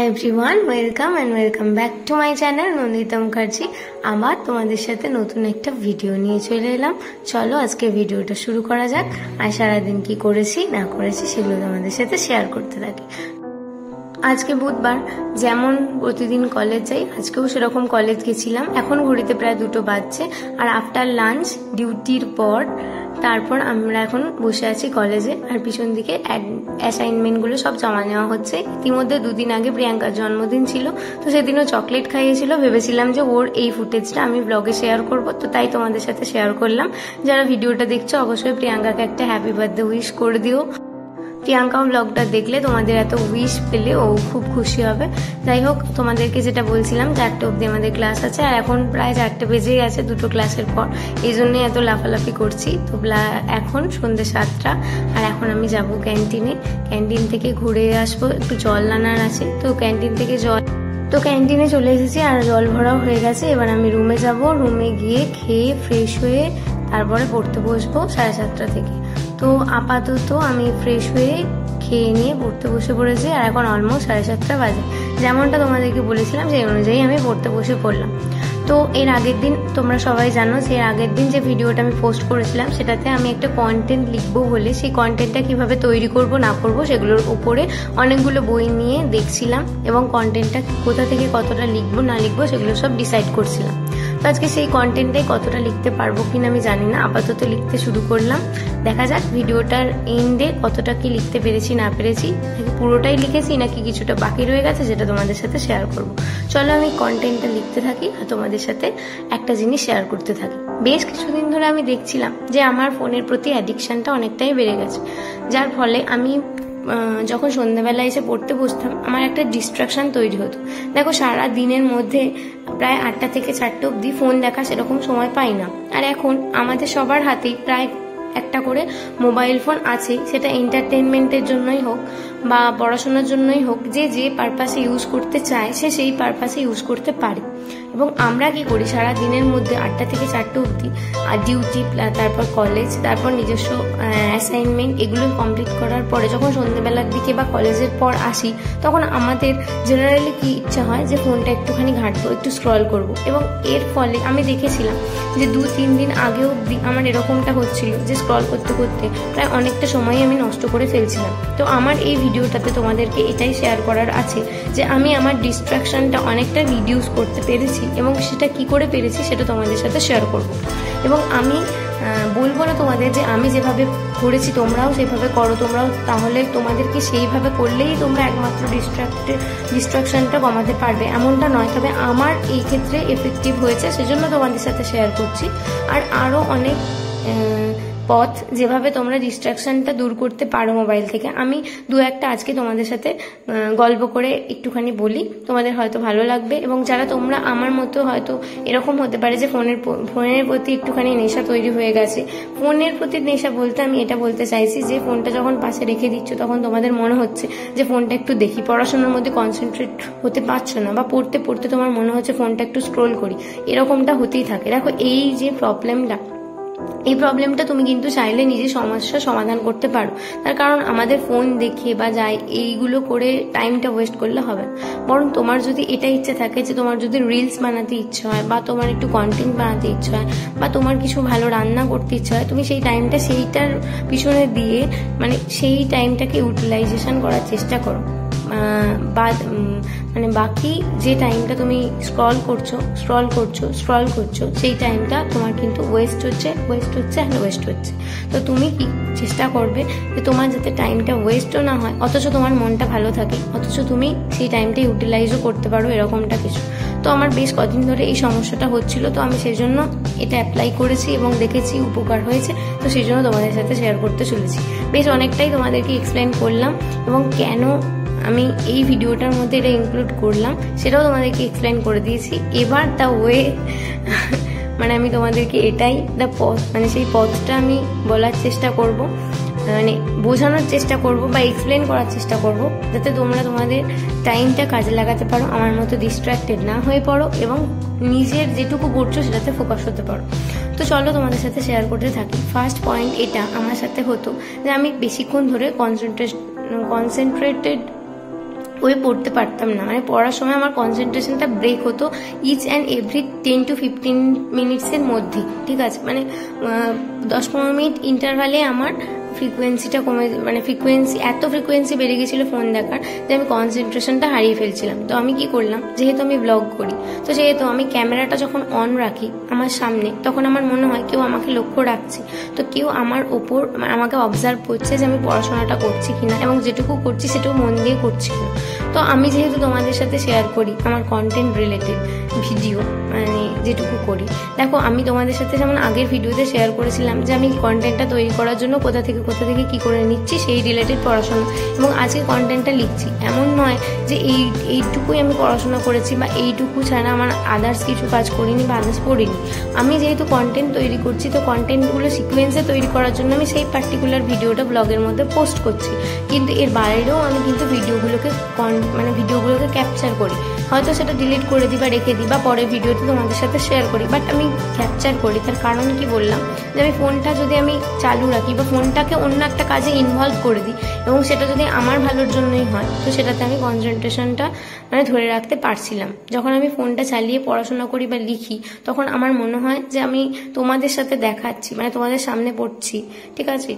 Hi everyone, welcome back to my channel Nandita Mukherjee. আবার তোমাদের সাথে নতুন একটা ভিডিও নিয়ে চলে এলাম। চলো আজকে ভিডিওটা শুরু করা যাক। আর সারাদিন কি করেছি না করেছি সেগুলো তোমাদের সাথে শেয়ার করতে থাকি। আজকে বুধবার, যেমন প্রতিদিন কলেজ যাই, আজকেও সেরকম কলেজ গেছিলাম। এখন ঘড়িতে প্রায় 2টো বাজছে। আর আফটার লাঞ্চ ডিউটির পর তারপর আমরা এখন বসে আছি কলেজে। আর পিছন দিকে অ্যাসাইনমেন্টগুলো সব জমা নেওয়া হচ্ছে। ইতিমধ্যে 2 দিন আগে প্রিয়াঙ্কার জন্মদিন ছিল, তো সেদিনও চকলেট খাইয়েছিল। ভেবেছিলাম যে ওর এই ফুটেজটা আমি ব্লগে শেয়ার করব, তো তাই তোমাদের সাথে শেয়ার করলাম। যারা ভিডিওটা দেখছো অবশ্যই প্রিয়াঙ্কাকে একটা হ্যাপি বার্থডে উইশ করে দিও। প্রিয়াঙ্কাও ব্লগটা দেখলে তোমাদের এত উইশ পেলে ও খুব খুশি হবে। যাই হোক, তোমাদেরকে যেটা বলছিলাম 4টে অবধি আমাদের ক্লাস আছে। আর এখন প্রায় 4টে বেজেই গেছে 2টো ক্লাসের পর, এই জন্যই এত লাফালাফি করছি। তো এখন সন্ধ্যে 7টা। আর এখন আমি যাব ক্যান্টিনে। ক্যান্টিন থেকে ঘুরে আসবো, একটু জল আনার আছে। তো ক্যান্টিনে চলে এসেছি আর জল ভরাও হয়ে গেছে। এবার আমি রুমে যাব। রুমে গিয়ে খেয়ে ফ্রেশ হয়ে তারপরে পড়তে বসবো 7:30 থেকে। তো আপাতত আমি ফ্রেশ হয়ে খেয়ে নিয়ে পড়তে বসে পড়েছি। আর এখন অলমোস্ট 7:30 বাজে। যেমনটা তোমাদেরকে বলেছিলাম সেই অনুযায়ী আমি পড়তে বসে পড়লাম। তো এর আগের দিন তোমরা সবাই জানো যে এর আগের দিন যে ভিডিওটা আমি পোস্ট করেছিলাম সেটাতে আমি একটা কন্টেন্ট লিখবো বলে, সেই কন্টেন্টটা কিভাবে তৈরি করব না করব সেগুলোর উপরে অনেকগুলো বই নিয়ে দেখছিলাম এবং কন্টেন্টটা কোথা থেকে কতটা লিখবো না লিখবো সেগুলো সব ডিসাইড করছিলাম। তো আজকে সেই কন্টেন্টটাই কতটা লিখতে পারবো কিনা আমি জানি না, আপাতত লিখতে শুরু করলাম। দেখা যাক ভিডিওটার এন্ডে কতটা কি লিখতে পেরেছি না পেরেছি, পুরোটাই লিখেছি নাকি কিছুটা বাকি রয়ে গেছে যেটা তোমাদের সাথে শেয়ার করব। চলো আমি কন্টেন্টটা লিখতে থাকি আর তোমাদের সাথে একটা জিনিস শেয়ার করতে থাকি। বেশ কিছুদিন ধরে আমি দেখছিলাম যে আমার ফোনের প্রতি অ্যাডিকশনটা অনেকটাই বেড়ে গেছে, যার ফলে আমি যখন সন্ধ্যাবেলা এসে পড়তে বসতাম আমার একটা ডিস্ট্রাকশন তৈরি হতো। দেখো, সারা দিনের মধ্যে প্রায় 8টা থেকে 4টে অবধি ফোন দেখা সেরকম সময় পাই না। আর এখন আমাদের সবার হাতেই প্রায় একটা করে মোবাইল ফোন আছে, সেটা এন্টারটেনমেন্টের জন্যই হোক বা পড়াশোনার জন্যই হোক, যে পারপাসে ইউজ করতে চায় সে সেই পারপাসে ইউজ করতে পারে। এবং আমরা কি করি সারা দিনের মধ্যে 8টা থেকে 4টে অবধি আর ডিউটি, তারপর কলেজ, তারপর নিজস্ব অ্যাসাইনমেন্ট, এগুলো কমপ্লিট করার পরে যখন সন্ধ্যেবেলার দিকে বা কলেজের পর আসি তখন আমাদের জেনারেলি কি ইচ্ছা হয় যে ফোনটা একটুখানি ঘাঁটবো, একটু স্ক্রল করব। এবং এর ফলে আমি দেখেছিলাম যে 2-3 দিন আগেও আমার এরকমটা হচ্ছিল যে স্ক্রল করতে করতে প্রায় অনেকটা সময় আমি নষ্ট করে ফেলছিলাম। তো আমার এই ভিডিওটাতে তোমাদেরকে এটাই শেয়ার করার আছে যে আমি আমার ডিস্ট্রাকশনটা অনেকটা রিডিউস করতে পেরেছি এবং সেটা কি করে পেরেছি সেটা তোমাদের সাথে শেয়ার করব। এবং আমি বলবো না তোমাদের যে আমি যেভাবে করেছি তোমরাও সেভাবে করো, তোমরাও তাহলে তোমাদেরকে সেইভাবে করলেই তোমরা একমাত্র ডিস্ট্রাকশনটা কমাতে পারবে, এমনটা নয়। তবে আমার এই ক্ষেত্রে এফেক্টিভ হয়েছে, সেজন্য তোমাদের সাথে শেয়ার করছি। আর আরও অনেক পথ যেভাবে তোমরা ডিস্ট্রাকশনটা দূর করতে পারো মোবাইল থেকে, আমি 2-1টা আজকে তোমাদের সাথে গল্প করে একটুখানি বলি, তোমাদের হয়তো ভালো লাগবে। এবং যারা তোমরা আমার মতো হয়তো এরকম হতে পারে যে ফোনের প্রতি একটুখানি নেশা তৈরি হয়ে গেছে। ফোনের প্রতি নেশা বলতে আমি এটা বলতে চাইছি যে ফোনটা যখন পাশে রেখে দিচ্ছ তখন তোমাদের মনে হচ্ছে যে ফোনটা একটু দেখি, পড়াশোনার মধ্যে কনসেন্ট্রেট হতে পারছো না, বা পড়তে পড়তে তোমার মনে হচ্ছে ফোনটা একটু স্ক্রোল করি, এরকমটা হতেই থাকে। দেখো, এই যে প্রবলেমটা তুমি কিন্তু চাইলে নিজের সমস্যা সমাধান করতে পারো। তার কারণ আমাদের ফোন দেখে বা যাই এইগুলো করে টাইমটা ওয়েস্ট করলে হবে না। বরং তোমার যদি এটা ইচ্ছে থাকে যে তোমার যদি রিলস বানাতে ইচ্ছে হয় বা তোমার একটু কন্টেন্ট বানাতে ইচ্ছে হয় বা তোমার কিছু ভালো রান্না করতে ইচ্ছে হয়, তুমি সেই টাইমটা সেইটার পিছনে দিয়ে মানে সেই টাইমটাকে ইউটিলাইজেশন করার চেষ্টা করো। বাকি যে টাইমটা তুমি স্ক্রল করছো সেই টাইমটা তোমার কিন্তু ওয়েস্ট হচ্ছে। তো তুমি কি চেষ্টা করবে যে তোমার যাতে টাইমটা ওয়েস্টও না হয়, অথচ তোমার মনটা ভালো থাকে, অথচ তুমি সেই টাইমটা ইউটিলাইজও করতে পারো, এরকমটা কিছু। তো আমার বেশ কদিন ধরে এই সমস্যাটা হচ্ছিল, তো আমি সেই জন্য এটা অ্যাপ্লাই করেছি এবং দেখেছি উপকার হয়েছে। তো সেই জন্য তোমাদের সাথে শেয়ার করতে চলেছি। বেশ অনেকটাই তোমাদেরকে এক্সপ্লেন করলাম এবং কেন আমি এই ভিডিওটার মধ্যে এটা ইনক্লুড করলাম সেটাও তোমাদেরকে এক্সপ্লেন করে দিয়েছি। এবার দ্য ওয়ে আমি তোমাদেরকে এটাই সেই পথটা আমি বলার চেষ্টা করব, বোঝানোর চেষ্টা করব বা এক্সপ্লেন করার চেষ্টা করব, যাতে তোমরা তোমাদের টাইমটা কাজে লাগাতে পারো, আমার মতো ডিস্ট্রাক্টেড না হয়ে পড়ো এবং নিজের যেটুকু পড়ছো সেটাতে ফোকাস হতে পারো। তো চলো তোমাদের সাথে শেয়ার করতে থাকি। ফার্স্ট পয়েন্ট এটা আমার সাথে হতো যে আমি বেশিক্ষণ ধরে কনসেন্ট্রেটেড ওই পড়তে পারতাম না, মানে পড়ার সময় আমার কনসেন্ট্রেশনটা ব্রেক হতো ইচ অ্যান্ড এভরি 10 to 15 মিনিটসের মধ্যে, ঠিক আছে। মানে 10-15 মিনিট ইন্টারভালে আমার ফ্রিকোয়েন্সিটা কমে, মানে এত ফ্রিকোয়েন্সি বেড়ে গেছিলো ফোন দেখার যে আমি কনসেন্ট্রেশনটা হারিয়ে ফেলছিলাম। তো আমি কি করলাম, যেহেতু আমি ব্লগ করি, তো সেহেতু আমি ক্যামেরাটা যখন অন রাখি আমার সামনে, তখন আমার মনে হয় কেউ আমাকে লক্ষ্য রাখছে, তো কেউ আমার ওপর আমাকে অবজার্ভ করছে যে আমি পড়াশোনাটা করছি কিনা, এবং যেটুকু করছি সেটুকু মন দিয়ে করছি কিনা। তো আমি যেহেতু তোমাদের সাথে শেয়ার করি আমার কন্টেন্ট রিলেটেড ভিডিও, মানে যেটুকু করি, দেখো আমি তোমাদের সাথে যেমন আগের ভিডিওতে শেয়ার করেছিলাম যে আমি কন্টেন্টটা তৈরি করার জন্য কোথা থেকে কি করে নিচ্ছি সেই রিলেটেড পড়াশোনা, এবং আজকে কন্টেন্টটা লিখছি। এমন নয় যে এইটুকুই আমি পড়াশোনা করেছি বা এইটুকু ছাড়া আমার আদার্স কিছু কাজ করিনি বা আদার্স পড়িনি। আমি যেহেতু কন্টেন্ট তৈরি করছি, তো কন্টেন্টগুলো সিকোয়েন্সে তৈরি করার জন্য আমি সেই পার্টিকুলার ভিডিওটা ব্লগের মধ্যে পোস্ট করছি, কিন্তু এর বাইরেও আমি কিন্তু ভিডিওগুলোকে ক্যাপচার করি। হয়তো সেটা ডিলিট করে দিই বা রেখে দিই বা পরে ভিডিওতে তোমাদের সাথে শেয়ার করি, বাট আমি ক্যাপচার করি। তার কারণ কি বললাম, যে আমি ফোনটা যদি আমি চালু রাখি বা ফোনটাকে অন্য একটা কাজে ইনভলভ করে দিই, এবং সেটা যদি আমার ভালোর জন্যই হয়, তো সেটাতে আমি কনসেন্ট্রেশনটা মানে ধরে রাখতে পারছিলাম। যখন আমি ফোনটা চালিয়ে পড়াশোনা করি বা লিখি, তখন আমার মনে হয় যে আমি তোমাদের সাথে দেখাচ্ছি, মানে তোমাদের সামনে পড়ছি, ঠিক আছে।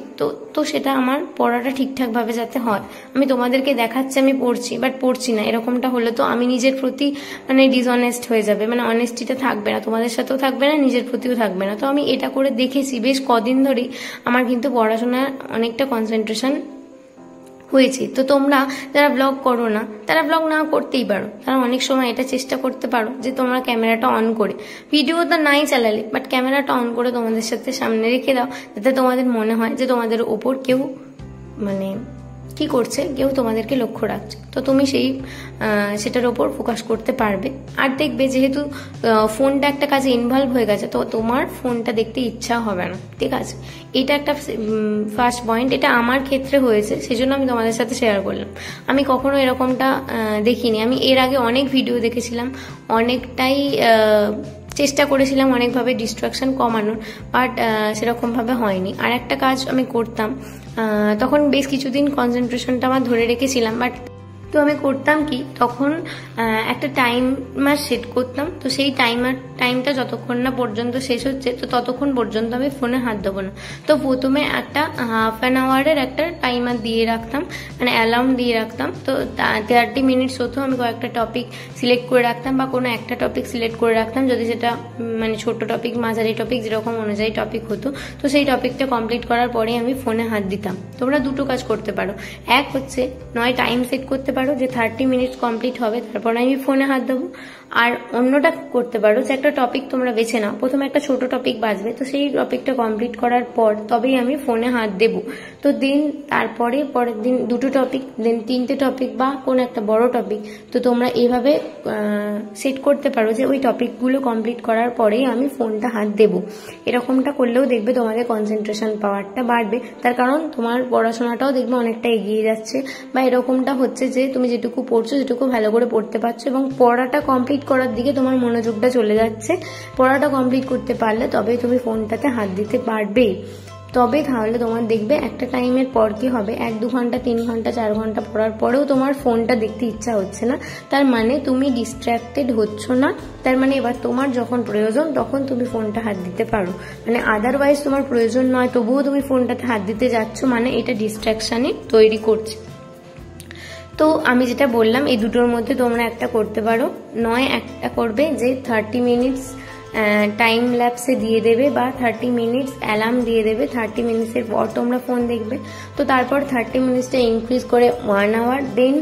তো সেটা আমার পড়াটা ঠিকঠাকভাবে যাতে হয়, আমি তোমাদেরকে দেখাচ্ছি আমি পড়ছি, বাট পড়ছি না, এরকমটা হলে তো আমি নিজের প্রতি মানে ডিসঅনেস্ট হয়ে যাবে, মানে অনেস্টিটা থাকবে না, তোমাদের সাথেও থাকবে না, নিজের প্রতিও থাকবে না। তো আমি এটা করে দেখেছি বেশ কদিন ধরেই আমার কিন্তু পড়াশোনার অনেকটা কনসেন্ট্রেশন হয়েছে। তো তোমরা যারা ব্লগ করো না, তারা ব্লগ না করতেই পারো, তারা অনেক সময় এটা চেষ্টা করতে পারো যে তোমরা ক্যামেরাটা অন করে, ভিডিও তো নাই চালালে, বাট ক্যামেরাটা অন করে তোমাদের সাথে সামনে রেখে দাও, যাতে তোমাদের মনে হয় যে তোমাদের ওপর কেউ মানে কি করছে, কেউ তোমাদেরকে লক্ষ্য রাখছে। তো তুমি সেটার ওপর ফোকাস করতে পারবে। আর দেখবে যেহেতু ফোনটা একটা কাজে ইনভলভ হয়ে গেছে, তো তোমার ফোনটা দেখতে ইচ্ছা হবে না, ঠিক আছে। এটা একটা ফার্স্ট পয়েন্ট, এটা আমার ক্ষেত্রে হয়েছে, সেজন্য আমি তোমাদের সাথে শেয়ার করলাম। আমি কখনো এরকমটা দেখিনি। আমি এর আগে অনেক ভিডিও দেখেছিলাম, অনেকটাই চেষ্টা করেছিলাম অনেকভাবে ডিস্ট্রাকশন কমানোর, বাট সেরকমভাবে হয়নি। আর একটা কাজ আমি করতাম, তখন বেশ কিছুদিন কনসেন্ট্রেশনটা আমার ধরে রেখেছিলাম, বাট তো আমি করতাম কি, তখন একটা টাইমার সেট করতাম। তো সেই টাইমটা যতক্ষণ না পর্যন্ত শেষ হচ্ছে, তো ততক্ষণ পর্যন্ত আমি ফোনে হাত দেবো না। তো প্রথমে একটা হাফ অ্যান আওয়ারের একটা টাইমার দিয়ে রাখতাম, মানে অ্যালার্ম দিয়ে রাখতাম। তো 30 মিনিটস হতো, আমি কয়েকটা টপিক সিলেক্ট করে রাখতাম বা কোনো একটা টপিক সিলেক্ট করে রাখতাম, যদি সেটা মানে ছোট টপিক, মাঝারি টপিক, যেরকম অনুযায়ী টপিক হতো। তো সেই টপিকটা কমপ্লিট করার পরে আমি ফোনে হাত দিতাম। তোমরা দুটো কাজ করতে পারো, এক হচ্ছে নয় টাইম সেট করতে পারো যে 30 মিনিটস কমপ্লিট হবে, তারপর আমি ফোনে হাত দেবো। আর অন্যটা করতে পারো যে একটা টপিক তোমরা বেছে নাও, প্রথমে একটা ছোট টপিক বাজবে, তো সেই টপিকটা কমপ্লিট করার পর তবেই আমি ফোনে হাত দেবো। তো দিন তারপরে পরের দিন দুটো টপিক, দেন 3টে টপিক বা কোনো একটা বড় টপিক। তো তোমরা এইভাবে সেট করতে পারো যে ওই টপিকগুলো কমপ্লিট করার পরেই আমি ফোনটা হাত দেবো। এরকমটা করলেও দেখবে তোমাদের কনসেন্ট্রেশন পাওয়ারটা বাড়বে, তার কারণ তোমার পড়াশোনাটাও দেখবে অনেকটা এগিয়ে যাচ্ছে, বা এরকমটা হচ্ছে যে তুমি যেটুকু পড়ছো সেটুকু ভালো করে পড়তে পারছো, এবং পড়াটা কমপ্লিট করার দিকে তোমার মনোযোগটা চলে যাচ্ছে। পড়াটা কমপ্লিট করতে পারলে তবেই তুমি ফোনটাতে হাত দিতে পারবে, তবে তাহলে তোমার দেখবে একটা টাইমের পর কি হবে, 1-2 ঘন্টা 3 ঘন্টা 4 ঘন্টা পড়ার পরেও তোমার ফোনটা দেখতে ইচ্ছা হচ্ছে না। তার মানে তুমি ডিস্ট্র্যাক্টেড হচ্ছ না, তার মানে এবার তোমার যখন প্রয়োজন তখন তুমি ফোনটা হাত দিতে পারো। মানে আদারওয়াইজ তোমার প্রয়োজন নয় তবুও তুমি ফোনটাতে হাত দিতে যাচ্ছ, মানে এটা ডিস্ট্র্যাকশনই তৈরি করছে। তো আমি যেটা বললাম এই দুটোর মধ্যে তোমরা একটা করতে পারো, নয় একটা করবে যে 30 মিনিটস টাইম ল্যাপসে দিয়ে দেবে বা 30 মিনিটস অ্যালার্ম দিয়ে দেবে, 30 মিনিটসের পর তোমরা ফোন দেখবে। তো তারপর 30 মিনিটসটা ইনক্রিজ করে 1 আওয়ার, দেন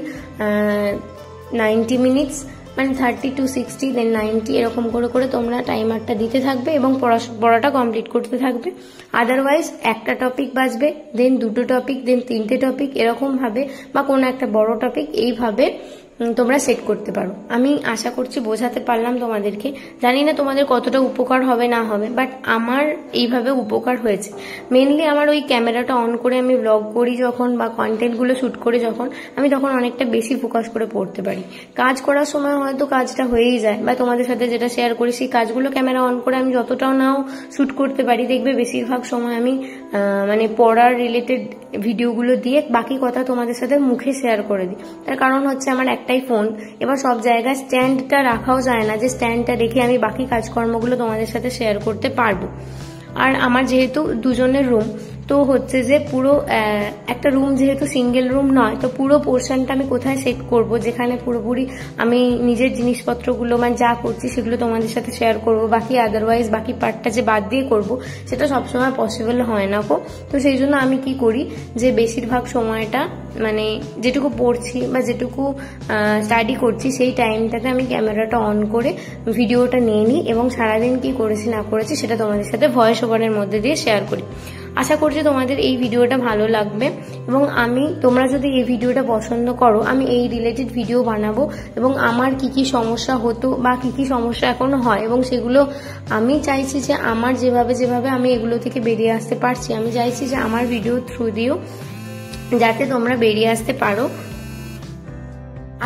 90 মিনিটস, মানে 30 to 60, দেন 90, এরকম করে করে তোমরা টাইমারটা দিতে থাকবে এবং পড়াটা কমপ্লিট করতে থাকবে। আদারওয়াইজ একটা টপিক বাজবে, দেন দুটো টপিক, দেন 3টে টপিক, এরকম ভাবে বা কোনো একটা বড় টপিক, এইভাবে তোমরা সেট করতে পারো। আমি আশা করছি বোঝাতে পারলাম তোমাদেরকে, জানি না তোমাদের কতটা উপকার হবে না হবে, বাট আমার এইভাবে উপকার হয়েছে। মেনলি আমার ওই ক্যামেরাটা অন করে আমি ব্লগ করি যখন বা কন্টেন্টগুলো শ্যুট করে যখন, আমি তখন অনেকটা বেশি ফোকাস করে পড়তে পারি। কাজ করার সময় হয়তো কাজটা হয়েই যায়, বা তোমাদের সাথে যেটা শেয়ার করি সেই কাজগুলো ক্যামেরা অন করে আমি যতটাও নাও শ্যুট করতে পারি, দেখবে বেশিরভাগ সময় আমি মানে পড়ার রিলেটেড ভিডিওগুলো দিয়ে বাকি কথা তোমাদের সাথে মুখে শেয়ার করে দিই। তার কারণ হচ্ছে আমার একটাই ফোন, এবার সব জায়গায় স্ট্যান্ডটা রাখাও যায় না যে স্ট্যান্ডটা রেখে আমি বাকি কাজকর্মগুলো তোমাদের সাথে শেয়ার করতে পারবো। আর আমার যেহেতু দুজনের রুম, তো হচ্ছে যে পুরো একটা রুম যেহেতু সিঙ্গেল রুম নয়, তো পুরো পোর্শনটা আমি কোথায় সেট করব যেখানে পুরোপুরি আমি নিজের জিনিসপত্রগুলো মানে যা করছি সেগুলো তোমাদের সাথে শেয়ার করব, বাকি আদারওয়াইজ বাকি পার্টটা যে বাদ দিয়ে করব সেটা সবসময় পসিবল হয় না গো। তো সেই জন্য আমি কি করি যে বেশিরভাগ সময়টা মানে যেটুকু পড়ছি বা যেটুকু স্টাডি করছি সেই টাইমটাতে আমি ক্যামেরাটা অন করে ভিডিওটা নিয়ে নিই এবং সারাদিন কি করেছি না করেছি সেটা তোমাদের সাথে ভয়েস ওভারের মধ্যে দিয়ে শেয়ার করি। আশা করছি তোমাদের এই ভিডিওটা ভালো লাগবে এবং তোমরা যদি এই ভিডিওটা পছন্দ করো আমি এই রিলেটেড ভিডিও বানাবো এবং আমার কি কি সমস্যা হতো বা কি কি সমস্যা এখনো হয় এবং সেগুলো আমি চাইছি যে আমার যেভাবে আমি এগুলো থেকে বেরিয়ে আসতে পারছি, আমি চাইছি যে আমার ভিডিও থ্রু দিয়েও যাতে তোমরা বেরিয়ে আসতে পারো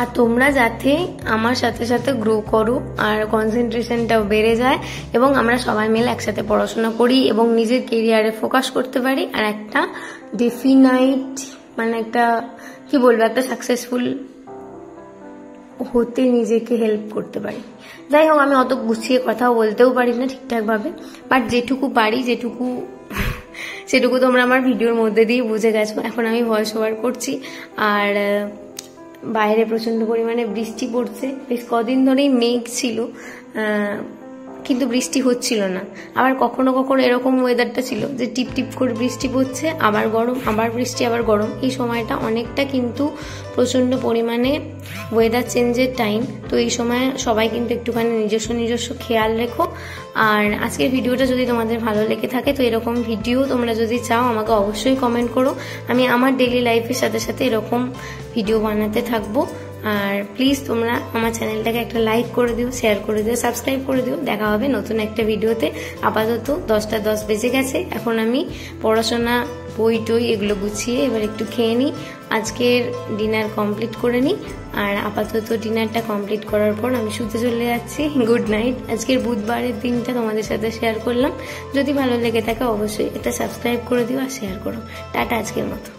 আর তোমরা যাতে আমার সাথে সাথে গ্রো করো আর কনসেন্ট্রেশনটাও বেড়ে যায় এবং আমরা সবাই মিলে একসাথে পড়াশোনা করি এবং নিজের কেরিয়ারে ফোকাস করতে পারি আর একটা ডেফিনাইট মানে একটা কি বলবো একটা সাকসেসফুল হতে নিজেকে হেল্প করতে পারি। যাই হোক, আমি অত গুছিয়ে কথাও বলতেও পারি না ঠিকঠাক ভাবে, বাট যেটুকু পারি সেটুকু তোমরা আমার ভিডিওর মধ্যে দিয়ে বুঝে গেছো। এখন আমি ভয়েস ওভার করছি আর বাইরে প্রচন্ড পরিমাণে বৃষ্টি পড়ছে, বেশ কদিন ধরেই মেঘ ছিল কিন্তু বৃষ্টি হচ্ছিল না। আবার কখনো কখনো এরকম ওয়েদারটা ছিল যে টিপ টিপ করে বৃষ্টি পড়ছে, আবার গরম, আবার বৃষ্টি, আবার গরম। এই সময়টা অনেকটা কিন্তু প্রচন্ড পরিমাণে ওয়েদার চেঞ্জের টাইম। তো এই সময় সবাই কিন্তু একটুখানি নিজস্ব খেয়াল রেখো। আর আজকের ভিডিওটা যদি তোমাদের ভালো লেগে থাকে তো এরকম ভিডিও তোমরা যদি চাও আমাকে অবশ্যই কমেন্ট করো, আমি আমার ডেইলি লাইফের সাথে সাথে এরকম ভিডিও বানাতে থাকবো। আর প্লিজ তোমরা আমার চ্যানেলটাকে একটা লাইক করে দিও, শেয়ার করে দিও, সাবস্ক্রাইব করে দিও। দেখা হবে নতুন একটা ভিডিওতে। আপাতত 10টা 10 বেজে গেছে, এখন আমি পড়াশোনা বই টই এগুলো গুছিয়ে এবার একটু খেয়ে নিই, আজকের ডিনার কমপ্লিট করে নিই। আর আপাতত ডিনারটা কমপ্লিট করার পর আমি শুতে চলে যাচ্ছি। Good night. আজকের বুধবারের দিনটা তোমাদের সাথে শেয়ার করলাম। যদি ভালো লেগে থাকে অবশ্যই একটা সাবস্ক্রাইব করে দিও আর শেয়ার করো। টাটা আজকের মতো।